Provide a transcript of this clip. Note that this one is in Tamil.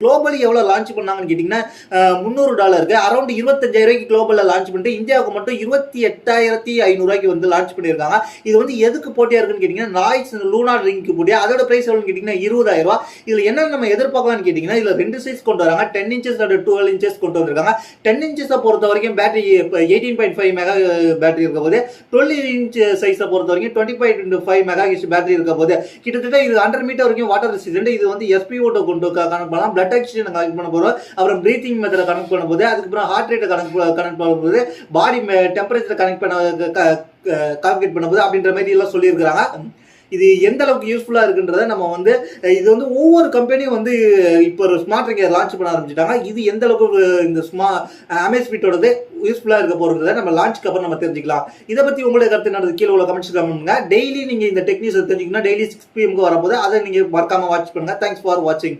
குளோபலி எவ்வளோ லான்ச் பண்ணாங்கன்னு கேட்டிங்கன்னா $300 அரௌண்ட் 25,000 குளோபலில் லான்ச் பண்ணிட்டு இந்தியாவுக்கு மட்டும் 28,500 வந்து லான்ச் பண்ணியிருக்காங்க. இது வந்து எதுக்கு போட்டியாக இருக்குன்னு கேட்டிங்கன்னா நாய்ஸ் லூனார் ரிங்க்கு போட்டியா. அதோட ப்ரைஸ் எவ்வளோன்னு கேட்டிங்கன்னா 20,000. இதில் என்ன நம்ம எதிர்பார்க்கலாம்னு கேட்டிங்கன்னா இதில் 2 சைஸ் கொண்டு வராங்க. 10 இன்ச்சஸ் அண்ட் 12 இன்ச்சஸ் கொண்டு வந்திருக்காங்க. 10 இன்ச்சஸை பொறுத்த வரைக்கும் பேட்டரி 18.5 மெகா பேட்டரி இருக்க போது, 12 இன்ச் சைஸை பொறுத்த வரைக்கும் 20.5 மெகா ஹெச் பேட்டரி இருக்க போது, கிட்டத்தட்ட இது 100 மீட்டர் வரைக்கும் வாட்டர் ரெசிஸ்டன்ட். இது வந்து SPO2 கொண்டு கனெக்ட் பண்ணலாம், பிளட் ஆக்சிஜன் கனெக்ட் பண்ண போறோம், அப்புறம் பிரீத்திங் மெத்தட கனெக்ட் பண்ண போது, அதுக்கப்புறம் ஹார்ட் ரேட்டை கனெக்ட் பண்ண போது, பாடி டெம்பரேச்சர் கனெக்ட் பண்ண போது அப்படின்ற மாதிரி எல்லாம் சொல்லியிருக்கிறாங்க. இது எந்த அளவுக்கு யூஸ்ஃபுல்லா இருக்குன்றத நம்ம வந்து இது வந்து ஒவ்வொரு கம்பெனியும் வந்து இப்போ ஒரு ஸ்மார்ட் ரிங்கை லான்ச் பண்ண ஆரம்பிச்சிட்டாங்க. இது எந்த அளவுக்கு இந்த அமேஸ்பிட்டோடது யூஸ்ஃபுல்லா இருக்க போறதை நம்ம லான்ச்சுக்கு அப்புறம் நம்ம தெரிஞ்சுக்கலாம். இதை பத்தி உங்களுடைய கருத்து என்னது கீழே உள்ள கமெண்ட்ஸ் பண்ணுங்க. டெய்லி நீங்க இந்த டெக்னிக்ஸ் தெரிஞ்சுக்கணும். டெய்லி 6 PM வரும்போது அதை நீங்க மறக்காம வாட்ச் பண்ணுங்க. தேங்க்ஸ் ஃபார் வாட்சிங்.